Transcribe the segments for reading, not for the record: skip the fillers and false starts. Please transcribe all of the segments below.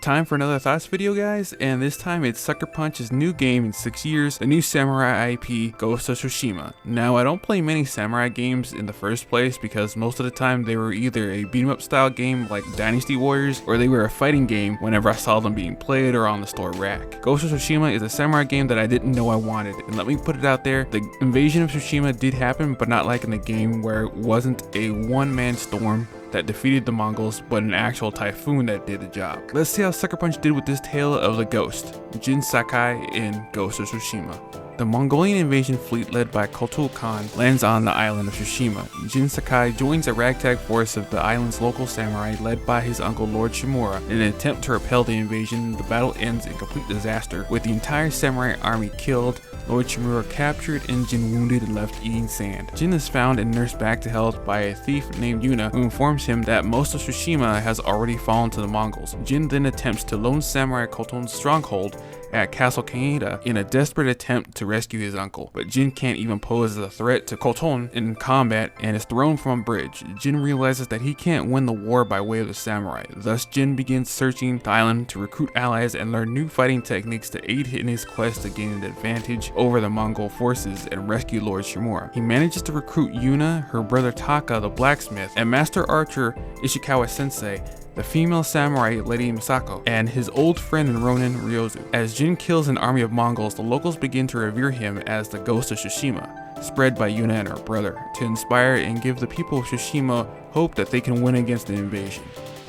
time for another thoughts video, guys, and this time it's Sucker Punch's new game in 6 years, the new samurai IP Ghost of Tsushima. Now, I don't play many samurai games in the first place because most of the time they were either a beat 'em up style game like Dynasty Warriors, or they were a fighting game whenever I saw them being played or on the store rack. Ghost of Tsushima is a samurai game that I didn't know I wanted, and let me put it out there, the invasion of Tsushima did happen, but not like in the game where it wasn't a one-man storm that defeated the Mongols, but an actual typhoon that did the job. Let's see how Sucker Punch did with this tale of the ghost, Jin Sakai in Ghost of Tsushima. The Mongolian invasion fleet led by Kotul Khan lands on the island of Tsushima. Jin Sakai joins a ragtag force of the island's local samurai led by his uncle Lord Shimura. In an attempt to repel the invasion, the battle ends in complete disaster, with the entire samurai army killed, Lord Shimura captured, and Jin wounded and left eating sand. Jin is found and nursed back to health by a thief named Yuna, who informs him that most of Tsushima has already fallen to the Mongols. Jin then attempts to lone samurai Koton's stronghold at Castle Kaneda in a desperate attempt to rescue his uncle, but Jin can't even pose as a threat to Koton in combat and is thrown from a bridge. Jin realizes that he can't win the war by way of the samurai, thus Jin begins searching the island to recruit allies and learn new fighting techniques to aid in his quest to gain an advantage over the Mongol forces and rescue Lord Shimura. He manages to recruit Yuna, her brother Taka the blacksmith, and master archer Ishikawa sensei, the female samurai Lady Misako, and his old friend and Ronin Ryozu. As Jin kills an army of Mongols, the locals begin to revere him as the Ghost of Tsushima, spread by Yuna and her brother, to inspire and give the people of Tsushima hope that they can win against the invasion.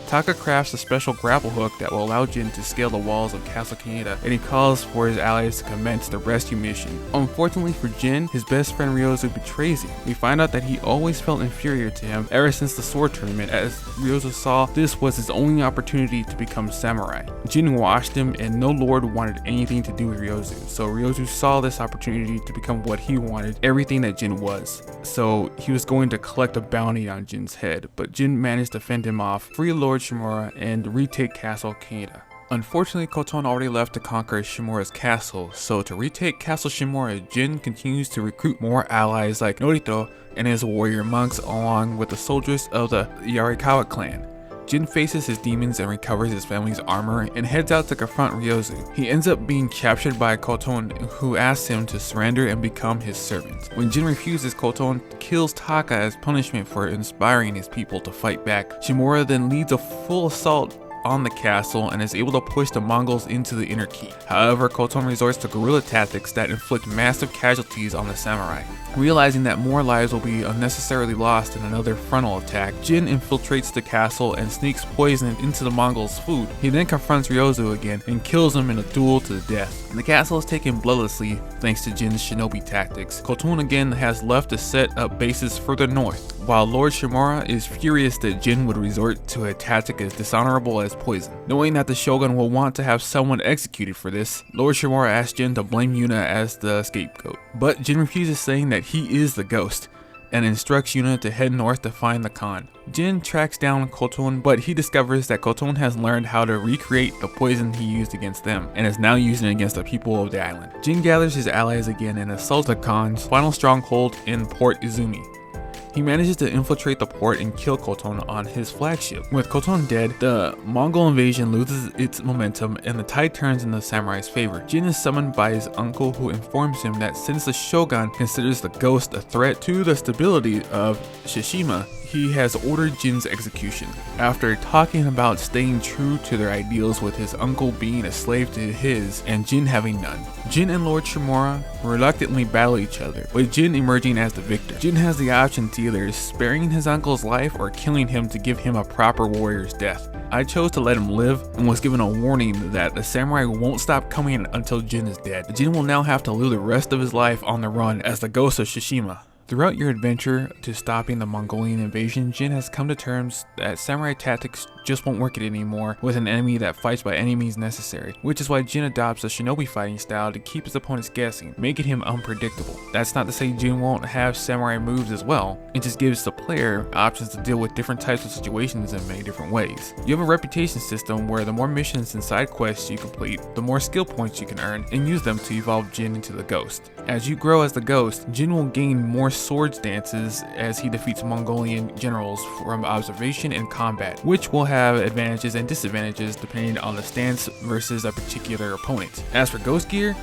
Taka crafts a special grapple hook that will allow Jin to scale the walls of Castle Kaneda, and he calls for his allies to commence the rescue mission. Unfortunately for Jin, his best friend Ryozu betrays him. We find out that he always felt inferior to him ever since the sword tournament, as Ryozu saw this was his only opportunity to become samurai. Jin washed him, and no lord wanted anything to do with Ryozu, so Ryozu saw this opportunity to become what he wanted, everything that Jin was. So he was going to collect a bounty on Jin's head, but Jin managed to fend him off, free Lord Shimura, and retake Castle Kaneda. Unfortunately, Koton already left to conquer Shimura's castle, so to retake Castle Shimura, Jin continues to recruit more allies like Norito and his warrior monks along with the soldiers of the Yarikawa clan. Jin faces his demons and recovers his family's armor and heads out to confront Ryozu. He ends up being captured by Koton, who asks him to surrender and become his servant. When Jin refuses, Koton kills Taka as punishment for inspiring his people to fight back. Shimura then leads a full assault on the castle and is able to push the Mongols into the inner keep. However, Koton resorts to guerrilla tactics that inflict massive casualties on the samurai. Realizing that more lives will be unnecessarily lost in another frontal attack, Jin infiltrates the castle and sneaks poison into the Mongols' food. He then confronts Ryozu again and kills him in a duel to the death. The castle is taken bloodlessly thanks to Jin's shinobi tactics. Koton again has left to set up bases further north, while Lord Shimura is furious that Jin would resort to a tactic as dishonorable as poison. Knowing that the shogun will want to have someone executed for this, Lord Shimura asks Jin to blame Yuna as the scapegoat, but Jin refuses, saying that he is the ghost, and instructs Yuna to head north to find the Khan. Jin tracks down Koton, but he discovers that Koton has learned how to recreate the poison he used against them, and is now using it against the people of the island. Jin gathers his allies again and assaults the Khan's final stronghold in Port Izumi. He manages to infiltrate the port and kill Koton on his flagship. With Koton dead, the Mongol invasion loses its momentum and the tide turns in the samurai's favor. Jin is summoned by his uncle, who informs him that since the shogun considers the ghost a threat to the stability of Tsushima, he has ordered Jin's execution. After talking about staying true to their ideals, with his uncle being a slave to his and Jin having none, Jin and Lord Shimura reluctantly battle each other, with Jin emerging as the victor. Jin has the option to either sparing his uncle's life or killing him to give him a proper warrior's death. I chose to let him live and was given a warning that the samurai won't stop coming until Jin is dead. Jin will now have to live the rest of his life on the run as the Ghost of Tsushima. Throughout your adventure to stopping the Mongolian invasion, Jin has come to terms that samurai tactics just won't work it anymore with an enemy that fights by any means necessary, which is why Jin adopts a shinobi fighting style to keep his opponents guessing, making him unpredictable. That's not to say Jin won't have samurai moves as well, it just gives the player options to deal with different types of situations in many different ways. You have a reputation system where the more missions and side quests you complete, the more skill points you can earn and use them to evolve Jin into the ghost. As you grow as the ghost, Jin will gain more sword stances as he defeats Mongolian generals from observation and combat, which will have advantages and disadvantages depending on the stance versus a particular opponent. As for ghost gear,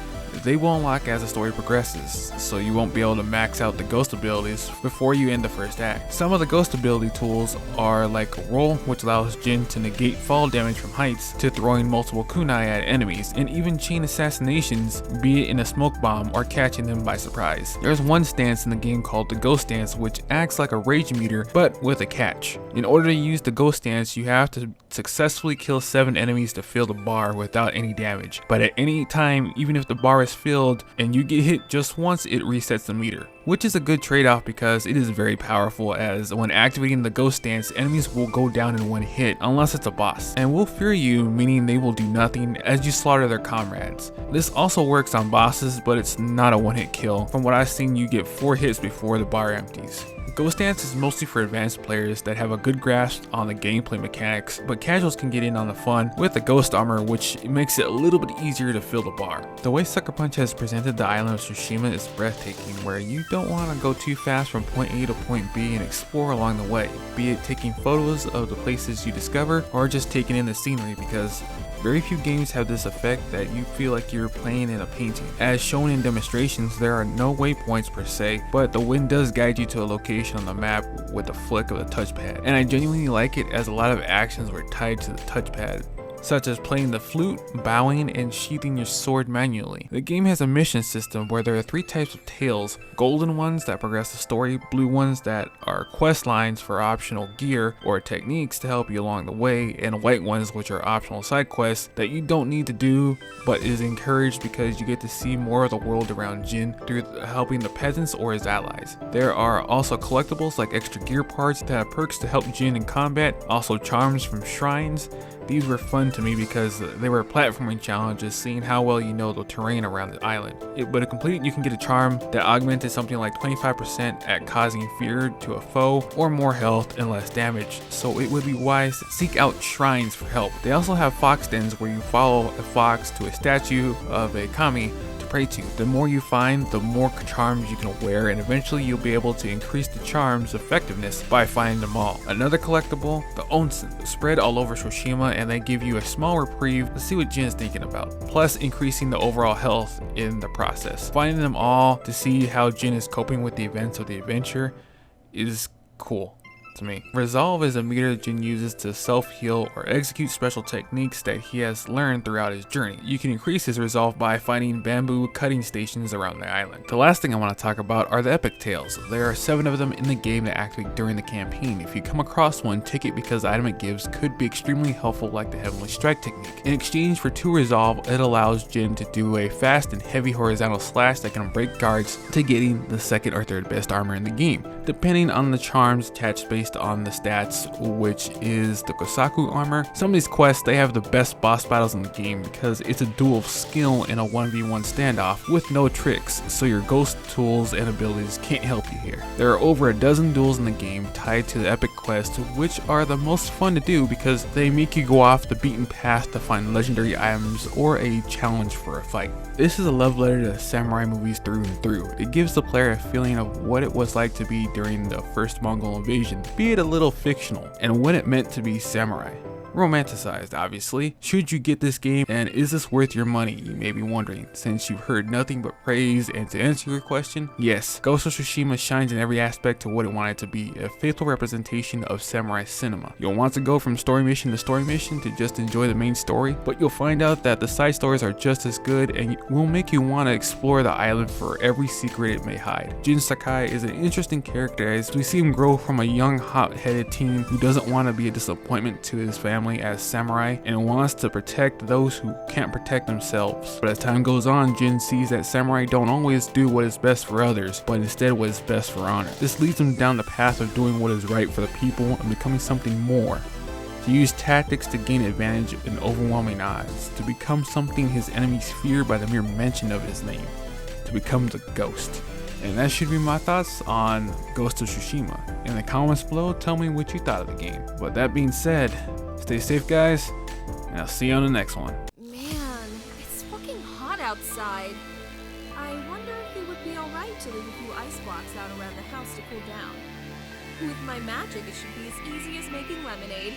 they will unlock as the story progresses, so you won't be able to max out the ghost abilities before you end the first act. Some of the ghost ability tools are like roll, which allows Jin to negate fall damage from heights, to throwing multiple kunai at enemies, and even chain assassinations, be it in a smoke bomb or catching them by surprise. There's one stance in the game called the ghost stance, which acts like a rage meter but with a catch. In order to use the ghost stance, you have to successfully kill 7 enemies to fill the bar without any damage, but at any time, even if the bar is filled and you get hit just once, it resets the meter, which is a good trade-off because it is very powerful, as when activating the ghost stance, enemies will go down in one hit unless it's a boss, and will fear you, meaning they will do nothing as you slaughter their comrades. This also works on bosses, but it's not a one-hit kill. From what I've seen, you get 4 hits before the bar empties. Ghost Dance is mostly for advanced players that have a good grasp on the gameplay mechanics, but casuals can get in on the fun with the ghost armor, which makes it a little bit easier to fill the bar. The way Sucker Punch has presented the Island of Tsushima is breathtaking, where you don't want to go too fast from point A to point B and explore along the way, be it taking photos of the places you discover or just taking in the scenery, because very few games have this effect that you feel like you're playing in a painting. As shown in demonstrations, there are no waypoints per se, but the wind does guide you to a location on the map with a flick of the touchpad, and I genuinely like it as a lot of actions were tied to the touchpad, such as playing the flute, bowing, and sheathing your sword manually. The game has a mission system where there are 3 types of tails: golden ones that progress the story, blue ones that are quest lines for optional gear or techniques to help you along the way, and white ones which are optional side quests that you don't need to do but is encouraged because you get to see more of the world around Jin through helping the peasants or his allies. There are also collectibles like extra gear parts that have perks to help Jin in combat, also charms from shrines. These were fun to me because they were platforming challenges, seeing how well you know the terrain around the island. But to complete, you can get a charm that augmented something like 25% at causing fear to a foe, or more health and less damage, so it would be wise to seek out shrines for help. They also have fox dens where you follow a fox to a statue of a kami to pray to. The more you find, the more charms you can wear, and eventually you'll be able to increase the charm's effectiveness by finding them all. Another collectible, the onsen, spread all over Tsushima, and they give you a small reprieve to see what Jin's thinking about, plus increasing the overall health in the process. Finding them all to see how Jin is coping with the events of the adventure is cool to me. Resolve is a meter Jin uses to self-heal or execute special techniques that he has learned throughout his journey. You can increase his resolve by finding bamboo cutting stations around the island. The last thing I want to talk about are the epic tails. There are 7 of them in the game that activate during the campaign. If you come across one, take it because the item it gives could be extremely helpful, like the Heavenly Strike technique. In exchange for 2 resolve, it allows Jin to do a fast and heavy horizontal slash that can break guards, to getting the 2nd or 3rd best armor in the game, depending on the charms attached based on the stats, which is the Kosaku armor. Some of these quests, they have the best boss battles in the game because it's a duel of skill in a 1v1 standoff with no tricks, so your ghost tools and abilities can't help you here. There are over a dozen duels in the game tied to the epic quests, which are the most fun to do because they make you go off the beaten path to find legendary items or a challenge for a fight. This is a love letter to samurai movies through and through. It gives the player a feeling of what it was like to be during the first Mongol invasion, be it a little fictional, and what it meant to be samurai. Romanticized, obviously. Should you get this game, and is this worth your money, you may be wondering, since you've heard nothing but praise. And to answer your question, yes, Ghost of Tsushima shines in every aspect to what it wanted to be, a faithful representation of samurai cinema. You'll want to go from story mission to just enjoy the main story, but you'll find out that the side stories are just as good and will make you want to explore the island for every secret it may hide. Jin Sakai is an interesting character as we see him grow from a young hot-headed teen who doesn't want to be a disappointment to his family as samurai and wants to protect those who can't protect themselves. But as time goes on, Jin sees that samurai don't always do what is best for others, but instead what is best for honor. This leads him down the path of doing what is right for the people and becoming something more. To use tactics to gain advantage in overwhelming odds, to become something his enemies fear by the mere mention of his name, to become the ghost. And that should be my thoughts on Ghost of Tsushima. In the comments below, tell me what you thought of the game. But that being said, stay safe guys, and I'll see you on the next one. Man, it's fucking hot outside. I wonder if it would be alright need to leave a few ice blocks out around the house to cool down. With my magic, it should be as easy as making lemonade.